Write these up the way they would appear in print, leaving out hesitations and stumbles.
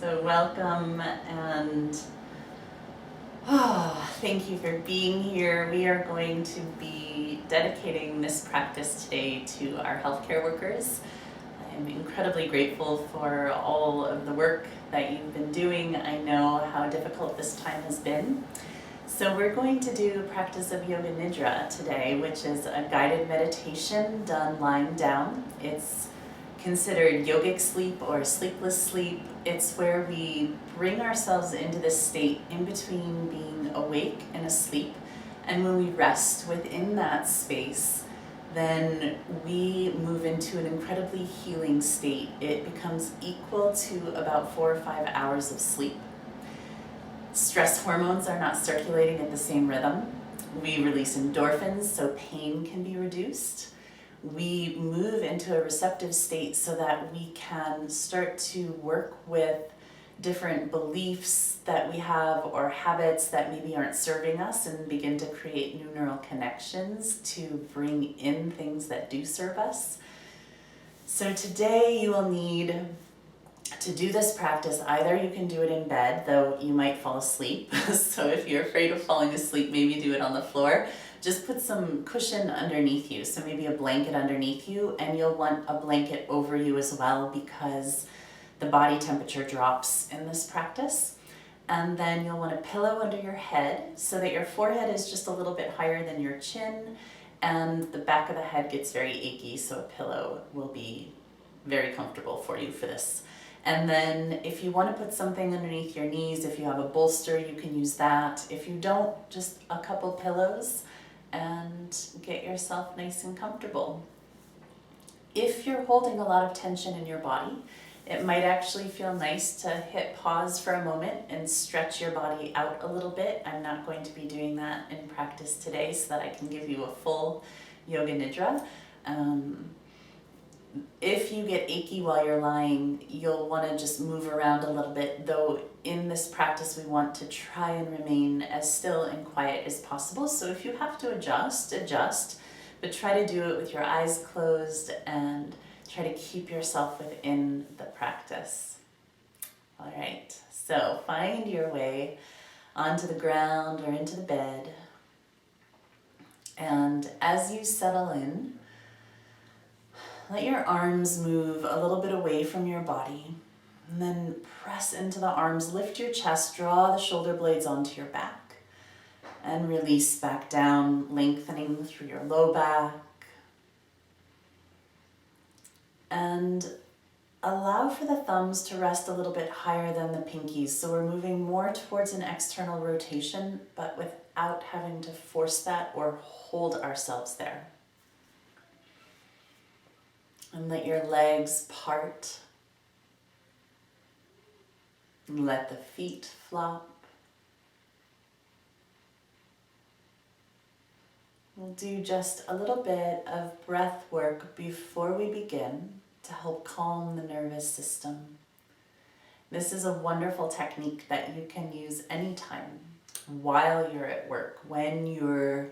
So welcome and thank you for being here. We are going to be dedicating this practice today to our healthcare workers. I'm incredibly grateful for all of the work that you've been doing. I know how difficult this time has been. So we're going to do a practice of Yoga Nidra today, which is a guided meditation done lying down. It's considered yogic sleep or sleepless sleep. It's where we bring ourselves into this state in between being awake and asleep. And when we rest within that space, then we move into an incredibly healing state. It becomes equal to about 4 or 5 hours of sleep. Stress hormones are not circulating at the same rhythm. We release endorphins so pain can be reduced. We move into a receptive state so that we can start to work with different beliefs that we have or habits that maybe aren't serving us and begin to create new neural connections to bring in things that do serve us. So today you will need to do this practice. Either you can do it in bed, though you might fall asleep. So if you're afraid of falling asleep, maybe do it on the floor. Just put some cushion underneath you, so maybe a blanket underneath you, and you'll want a blanket over you as well because the body temperature drops in this practice. And then you'll want a pillow under your head so that your forehead is just a little bit higher than your chin and the back of the head gets very achy, so a pillow will be very comfortable for you for this. And then if you want to put something underneath your knees, if you have a bolster, you can use that. If you don't, just a couple pillows and get yourself nice and comfortable. If you're holding a lot of tension in your body, it might actually feel nice to hit pause for a moment and stretch your body out a little bit. I'm not going to be doing that in practice today so that I can give you a full Yoga Nidra. If you get achy while you're lying, you'll want to just move around a little bit, though in this practice we want to try and remain as still and quiet as possible. So if you have to adjust, but try to do it with your eyes closed and try to keep yourself within the practice. All right, so find your way onto the ground or into the bed. And as you settle in, let your arms move a little bit away from your body, and then press into the arms, lift your chest, draw the shoulder blades onto your back, and release back down, lengthening through your low back. And allow for the thumbs to rest a little bit higher than the pinkies. So we're moving more towards an external rotation, but without having to force that or hold ourselves there. And let your legs part. Let the feet flop. We'll do just a little bit of breath work before we begin to help calm the nervous system. This is a wonderful technique that you can use anytime while you're at work, when you're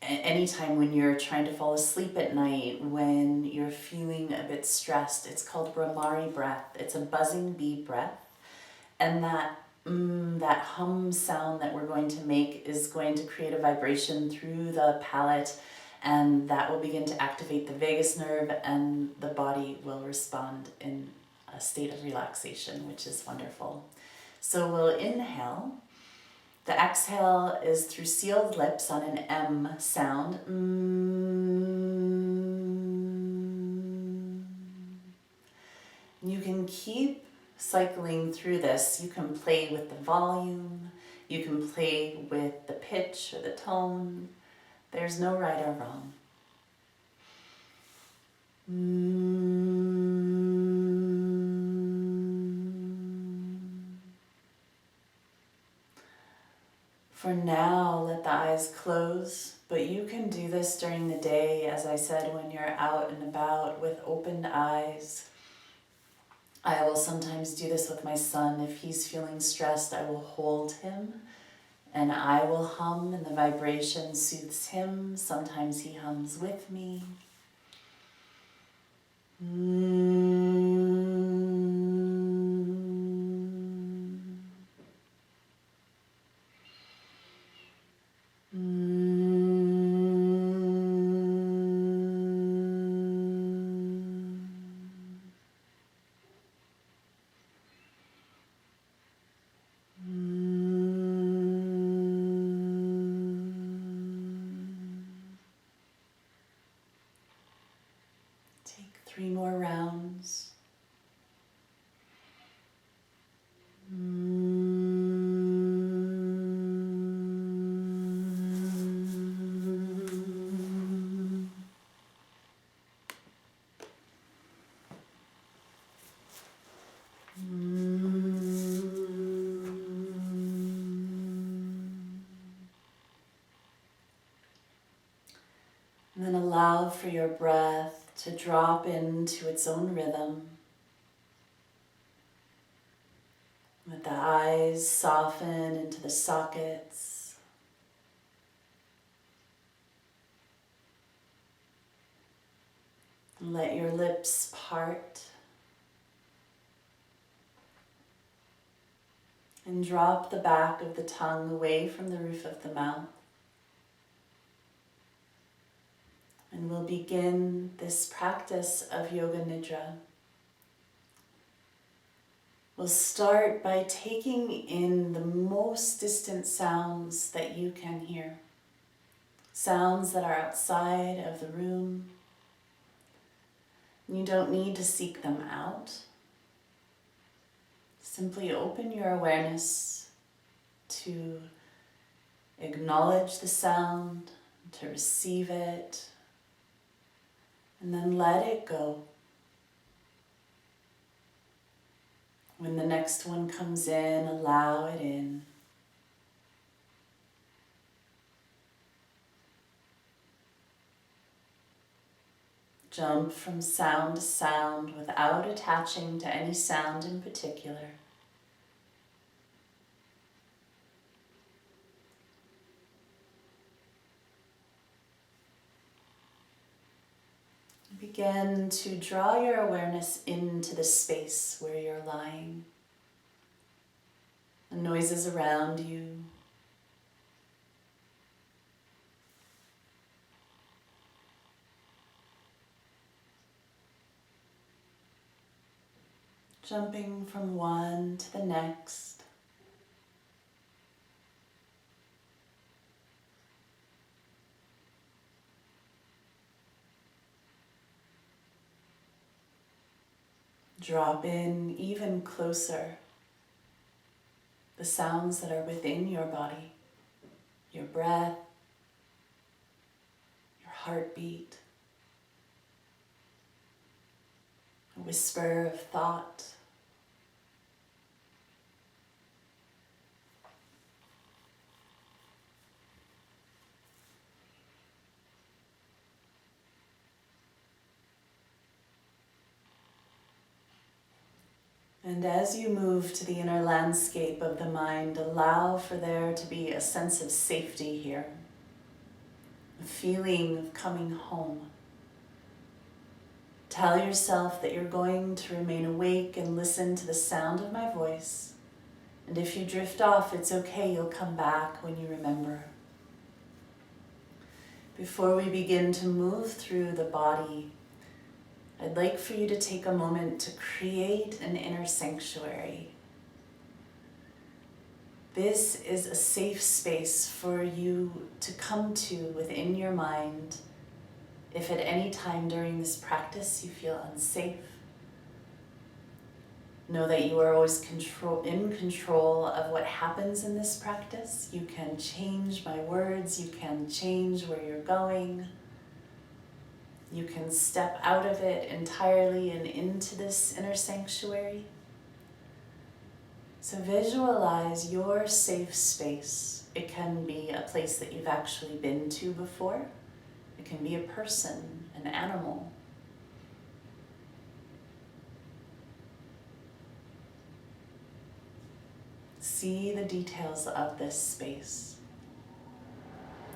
anytime when you're trying to fall asleep at night, when you're feeling a bit stressed. It's called Brahmari breath. It's a buzzing bee breath. And that hum sound that we're going to make is going to create a vibration through the palate, and that will begin to activate the vagus nerve, and the body will respond in a state of relaxation, which is wonderful. So we'll inhale. The exhale is through sealed lips on an M sound. You can keep cycling through this. You can play with the volume. You can play with the pitch or the tone. There's no right or wrong. For now, let the eyes close, but you can do this during the day, as I said, when you're out and about with opened eyes. I will sometimes do this with my son. If he's feeling stressed, I will hold him and I will hum, and the vibration soothes him. Sometimes he hums with me. 3 more rounds. And then allow for your breath to drop into its own rhythm. Let the eyes soften into the sockets. And let your lips part. And drop the back of the tongue away from the roof of the mouth. And we'll begin this practice of Yoga Nidra. We'll start by taking in the most distant sounds that you can hear. Sounds that are outside of the room. You don't need to seek them out. Simply open your awareness to acknowledge the sound, to receive it, and then let it go. When the next one comes in, allow it in. Jump from sound to sound without attaching to any sound in particular. Begin to draw your awareness into the space where you're lying. The noises around you. Jumping from one to the next. Drop in even closer the sounds that are within your body, your breath, your heartbeat, a whisper of thought. And as you move to the inner landscape of the mind, allow for there to be a sense of safety here, a feeling of coming home. Tell yourself that you're going to remain awake and listen to the sound of my voice. And if you drift off, it's okay, you'll come back when you remember. Before we begin to move through the body, I'd like for you to take a moment to create an inner sanctuary. This is a safe space for you to come to within your mind if at any time during this practice you feel unsafe. Know that you are always in control of what happens in this practice. You can change my words, you can change where you're going. You can step out of it entirely and into this inner sanctuary. So visualize your safe space. It can be a place that you've actually been to before. It can be a person, an animal. See the details of this space.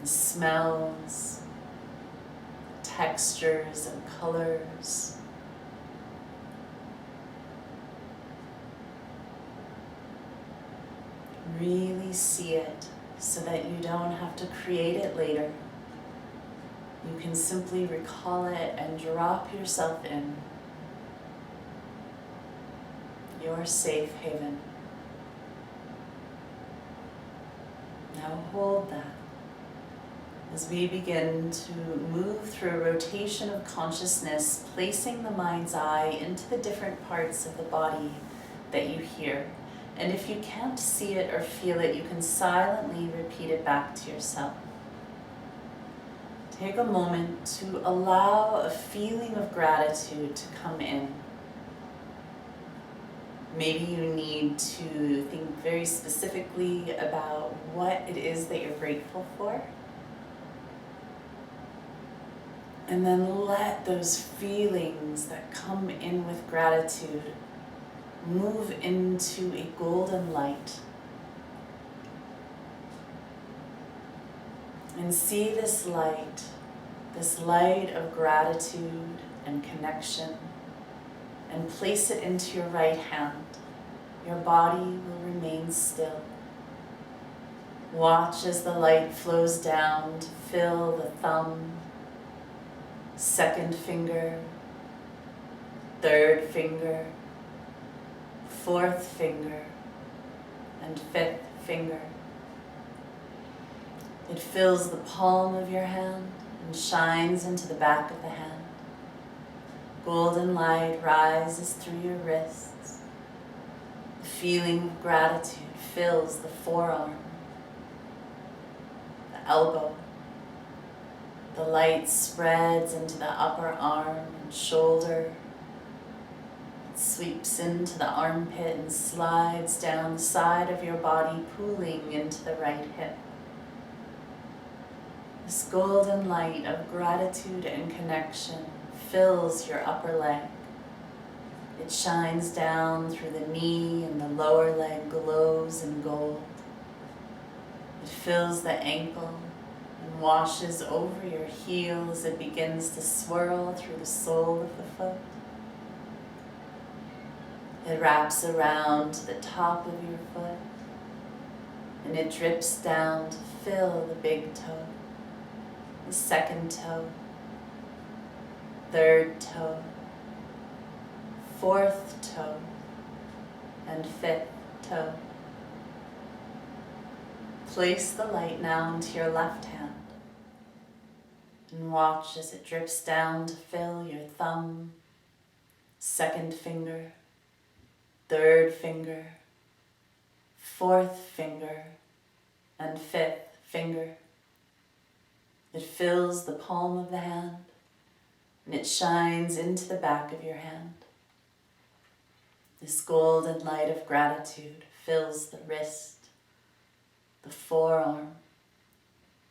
The smells, textures and colors. Really see it so that you don't have to create it later. You can simply recall it and drop yourself in. Your safe haven. Now hold that. as we begin to move through a rotation of consciousness, placing the mind's eye into the different parts of the body that you hear. And if you can't see it or feel it, you can silently repeat it back to yourself. Take a moment to allow a feeling of gratitude to come in. Maybe you need to think very specifically about what it is that you're grateful for. And then let those feelings that come in with gratitude move into a golden light. And see this light of gratitude and connection, and place it into your right hand. Your body will remain still. Watch as the light flows down to fill the thumb, second finger, third finger, fourth finger, and fifth finger. It fills the palm of your hand and shines into the back of the hand. Golden light rises through your wrists. The feeling of gratitude fills the forearm, the elbow. The light spreads into the upper arm and shoulder. It sweeps into the armpit and slides down the side of your body, pooling into the right hip. This golden light of gratitude and connection fills your upper leg. It shines down through the knee, and the lower leg glows in gold. It fills the ankle and washes over your heel as it begins to swirl through the sole of the foot. It wraps around to the top of your foot, and it drips down to fill the big toe, the second toe, third toe, fourth toe, and fifth toe. Place the light now into your left hand and watch as it drips down to fill your thumb, second finger, third finger, fourth finger, and fifth finger. It fills the palm of the hand, and it shines into the back of your hand. This golden light of gratitude fills the wrist, the forearm.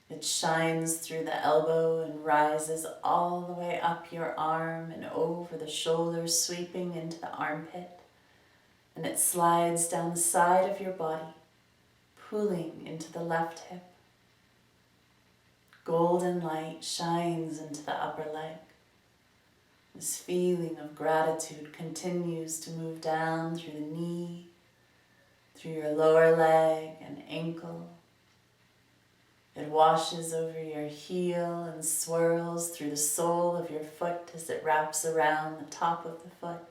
It shines through the elbow and rises all the way up your arm and over the shoulders, sweeping into the armpit. And it slides down the side of your body, pooling into the left hip. Golden light shines into the upper leg. This feeling of gratitude continues to move down through the knee, through your lower leg and ankle. It washes over your heel and swirls through the sole of your foot as it wraps around the top of the foot.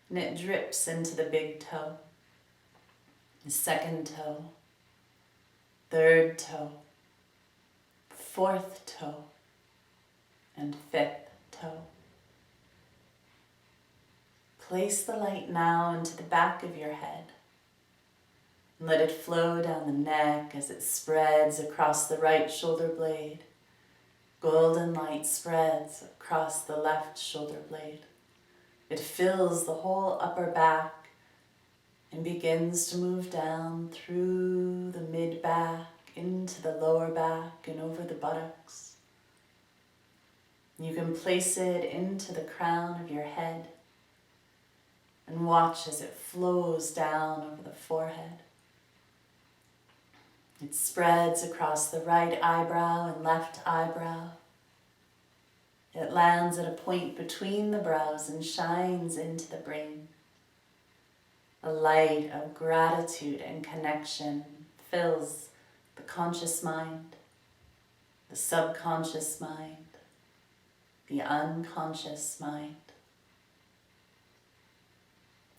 And it drips into the big toe, the second toe, third toe, fourth toe, and fifth toe. Place the light now into the back of your head. And let it flow down the neck as it spreads across the right shoulder blade. Golden light spreads across the left shoulder blade. It fills the whole upper back and begins to move down through the mid-back, into the lower back and over the buttocks. You can place it into the crown of your head and watch as it flows down over the forehead. It spreads across the right eyebrow and left eyebrow. It lands at a point between the brows and shines into the brain. A light of gratitude and connection fills the conscious mind, the subconscious mind, the unconscious mind.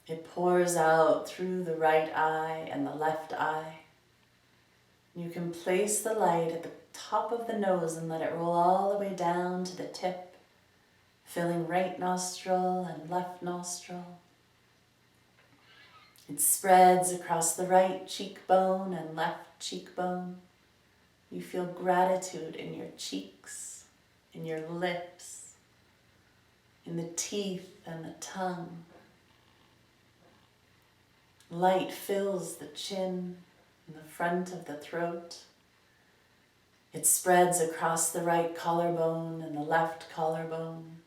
It pours out through the right eye and the left eye. You can place the light at the top of the nose and let it roll all the way down to the tip, filling right nostril and left nostril. It spreads across the right cheekbone and left cheekbone. You feel gratitude in your cheeks, in your lips, in the teeth and the tongue. Light fills the chin and the front of the throat. It spreads across the right collarbone and the left collarbone.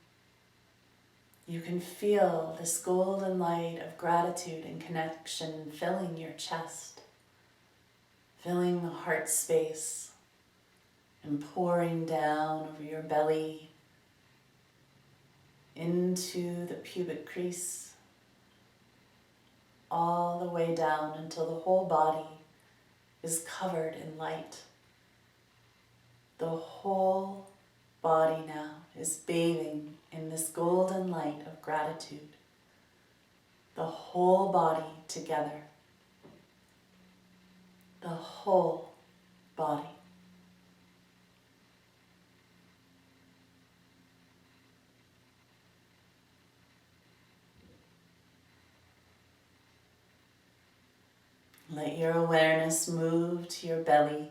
You can feel this golden light of gratitude and connection filling your chest, filling the heart space, and pouring down over your belly into the pubic crease, all the way down until the whole body is covered in light. The whole body now is bathing in this golden light of gratitude. The whole body together. The whole body. Let your awareness move to your belly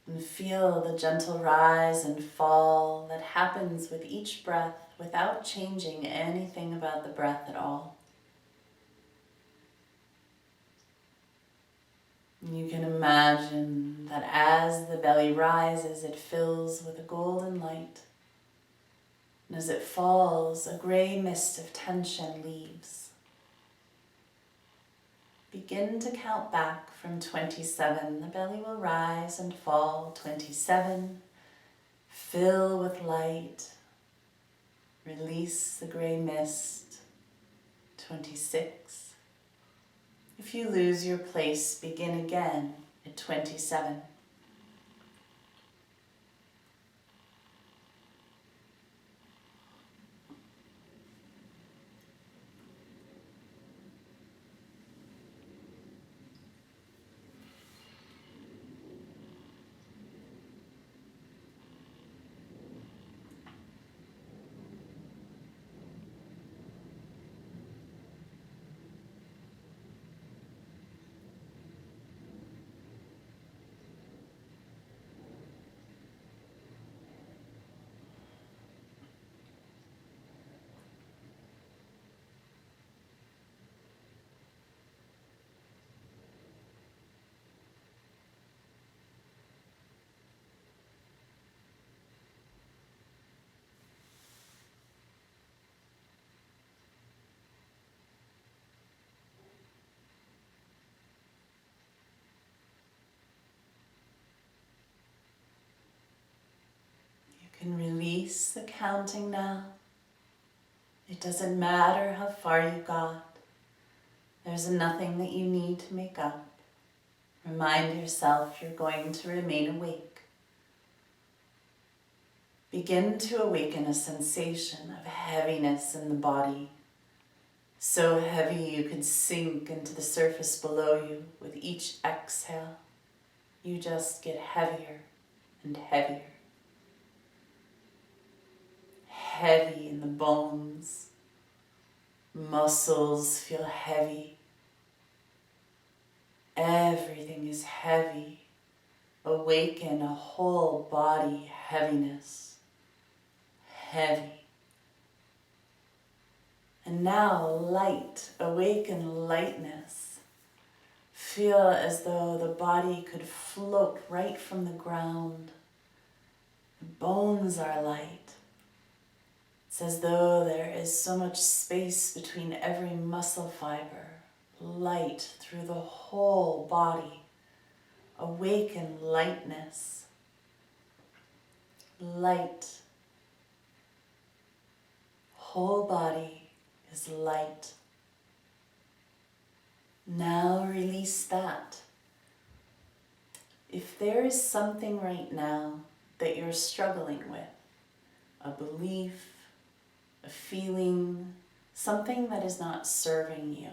and feel the gentle rise and fall that happens with each breath without changing anything about the breath at all. You can imagine that as the belly rises, it fills with a golden light. And as it falls, a gray mist of tension leaves. Begin to count back from 27. The belly will rise and fall. 27. Fill with light. Release the gray mist. 26. If you lose your place, begin again at 27. You can release the counting now. It doesn't matter how far you got. There's nothing that you need to make up. Remind yourself you're going to remain awake. Begin to awaken a sensation of heaviness in the body. So heavy you could sink into the surface below you with each exhale. You just get heavier and heavier. Heavy in the bones. Muscles feel heavy. Everything is heavy. Awaken a whole body heaviness. Heavy. And now light, awaken lightness. Feel as though the body could float right from the ground. The bones are light. It's as though there is so much space between every muscle fiber. Light through the whole body. Awaken lightness. Light. Whole body is light. Now release that. If there is something right now that you're struggling with, a belief, a feeling, something that is not serving you,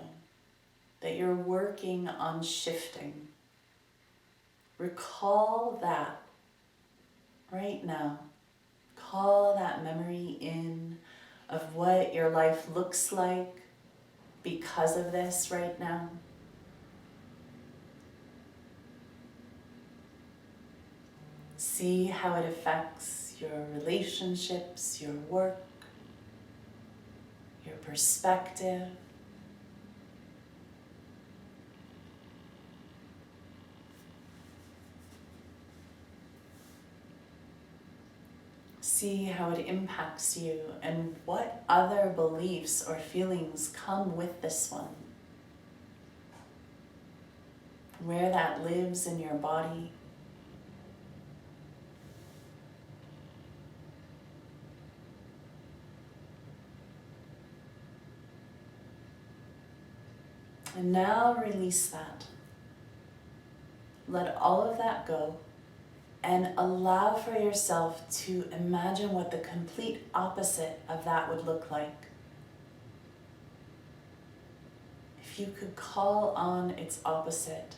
that you're working on shifting. Recall that right now. Call that memory in of what your life looks like because of this right now. See how it affects your relationships, your work, your perspective. See how it impacts you and what other beliefs or feelings come with this one. Where that lives in your body. And now release that. Let all of that go and allow for yourself to imagine what the complete opposite of that would look like. If you could call on its opposite,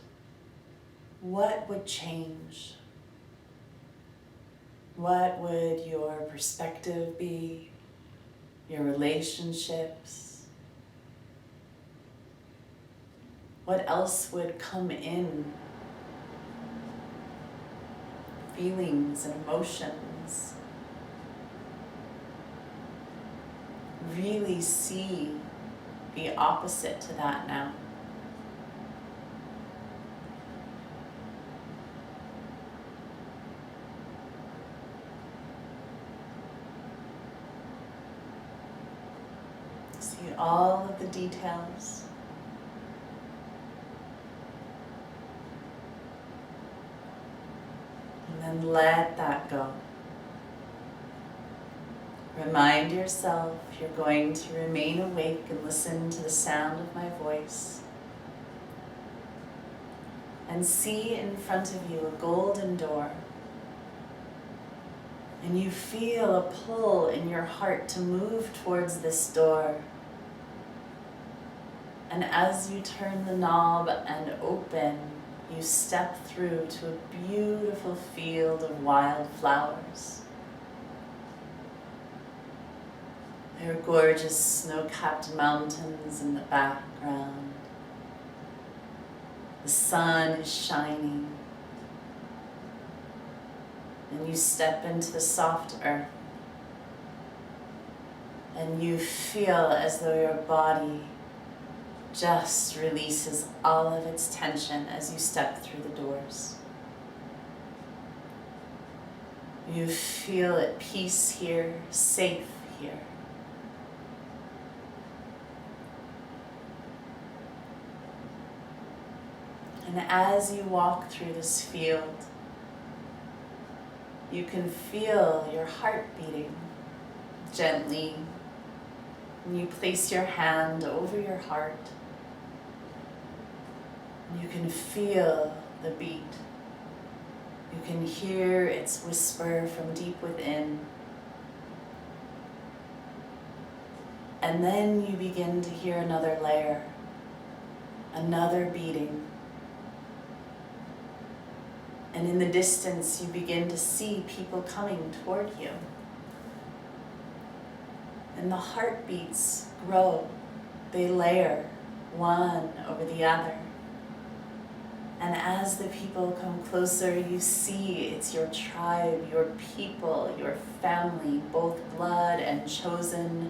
what would change? What would your perspective be? Your relationships? What else would come in? Feelings and emotions. Really see the opposite to that now. See all of the details. And then let that go. Remind yourself you're going to remain awake and listen to the sound of my voice. And see in front of you a golden door. And you feel a pull in your heart to move towards this door. And as you turn the knob and open, you step through to a beautiful field of wild flowers. There are gorgeous snow-capped mountains in the background. The sun is shining. And you step into the soft earth. And you feel as though your body just releases all of its tension as you step through the doors. You feel at peace here, safe here. And as you walk through this field, you can feel your heart beating gently. And you place your hand over your heart. You can feel the beat. You can hear its whisper from deep within. And then you begin to hear another layer, another beating. And in the distance, you begin to see people coming toward you. And the heartbeats grow. They layer one over the other. And as the people come closer, you see it's your tribe, your people, your family, both blood and chosen,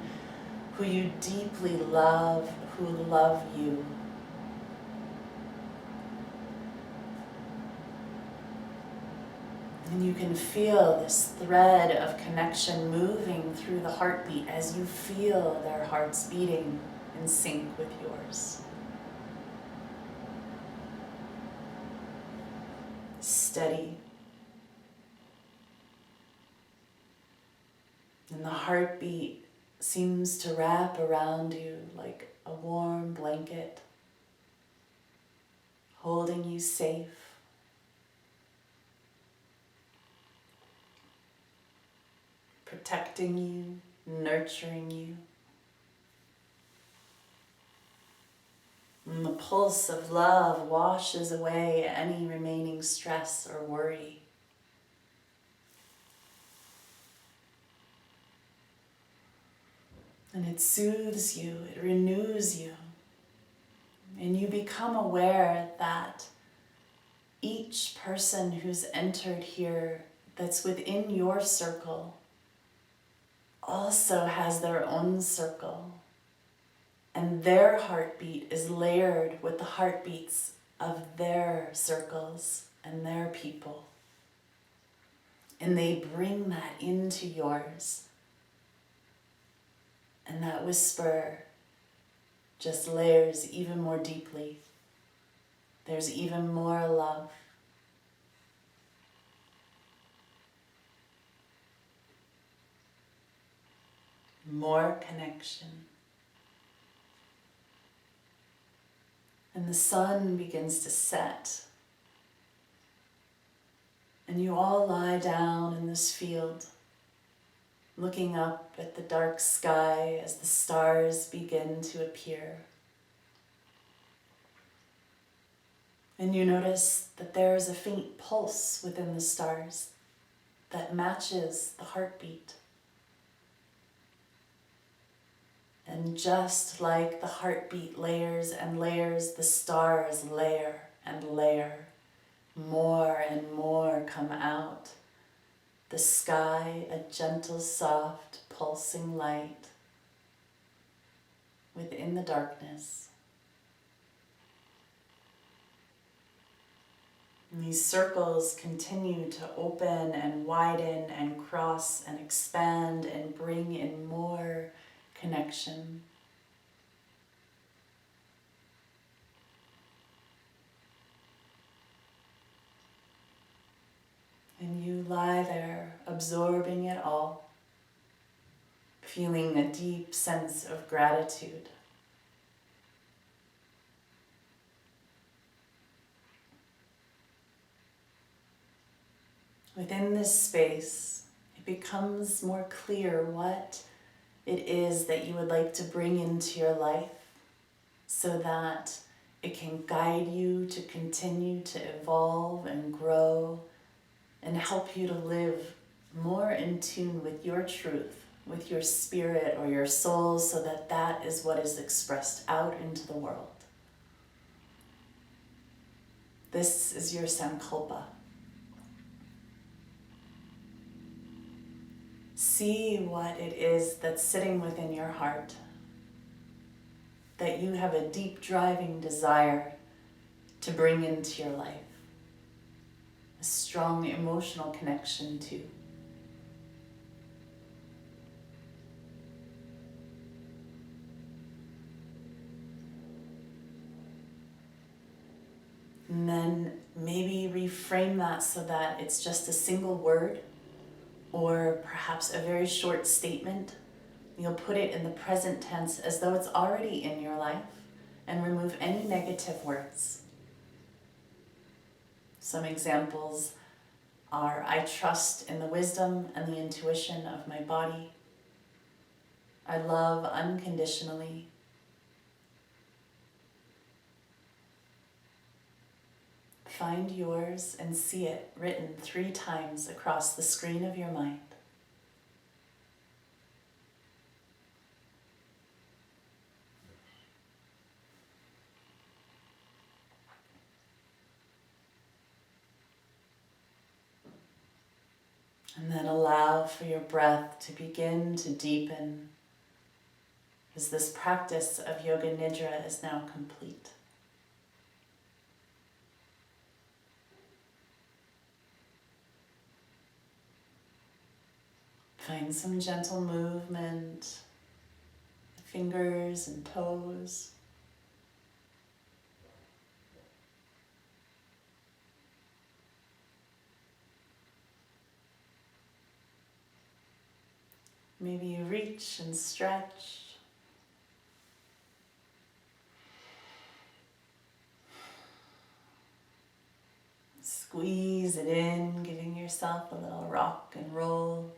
who you deeply love, who love you. And you can feel this thread of connection moving through the heartbeat as you feel their hearts beating in sync with yours. Steady. And the heartbeat seems to wrap around you like a warm blanket, holding you safe. Protecting you, nurturing you. And the pulse of love washes away any remaining stress or worry. And it soothes you, it renews you. And you become aware that each person who's entered here that's within your circle also has their own circle. And their heartbeat is layered with the heartbeats of their circles and their people. And they bring that into yours. And that whisper just layers even more deeply. There's even more love. More connection. And the sun begins to set. And you all lie down in this field, looking up at the dark sky as the stars begin to appear. And you notice that there is a faint pulse within the stars that matches the heartbeat. And just like the heartbeat layers and layers, the stars layer and layer. More and more come out. The sky, a gentle, soft, pulsing light within the darkness. And these circles continue to open and widen and cross and expand and bring in more connection. And you lie there absorbing it all, feeling a deep sense of gratitude. Within this space, it becomes more clear what it is that you would like to bring into your life so that it can guide you to continue to evolve and grow and help you to live more in tune with your truth, with your spirit or your soul, so that that is what is expressed out into the world. This is your sankalpa. See what it is that's sitting within your heart, that you have a deep driving desire to bring into your life, a strong emotional connection to. And then maybe reframe that so that it's just a single word or perhaps a very short statement. You'll put it in the present tense as though it's already in your life and remove any negative words. Some examples are, I trust in the wisdom and the intuition of my body. I love unconditionally. Find yours and see it written 3 times across the screen of your mind. And then allow for your breath to begin to deepen as this practice of Yoga Nidra is now complete. Find some gentle movement, fingers and toes. Maybe you reach and stretch. Squeeze it in, giving yourself a little rock and roll.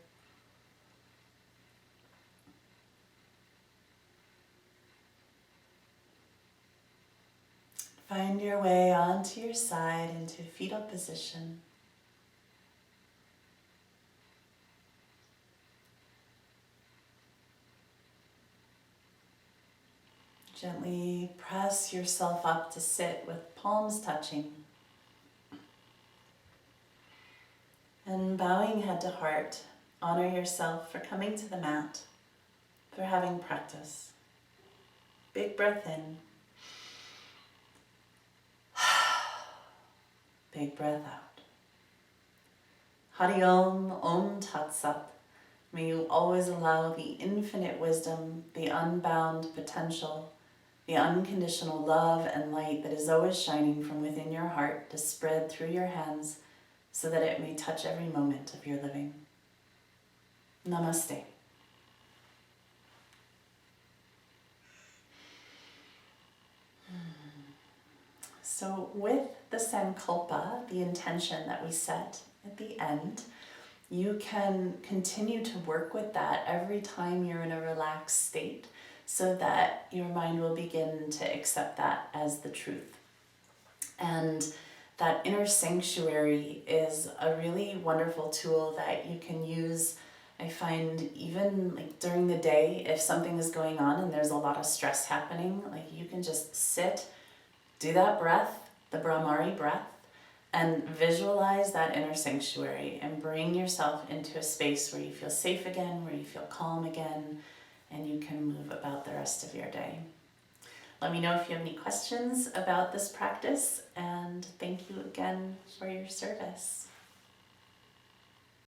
Find your way onto your side into fetal position. Gently press yourself up to sit with palms touching. And bowing head to heart, honor yourself for coming to the mat, for having practice. Big breath in. Big breath out. Hari Om, Om Tat Sat. May you always allow the infinite wisdom, the unbound potential, the unconditional love and light that is always shining from within your heart to spread through your hands so that it may touch every moment of your living. Namaste. So with the Sankalpa, the intention that we set at the end, you can continue to work with that every time you're in a relaxed state so that your mind will begin to accept that as the truth. And that inner sanctuary is a really wonderful tool that you can use. I find even like during the day, if something is going on and there's a lot of stress happening, like you can just sit, do that breath, the Brahmari breath, and visualize that inner sanctuary and bring yourself into a space where you feel safe again, where you feel calm again, and you can move about the rest of your day. Let me know if you have any questions about this practice, and thank you again for your service.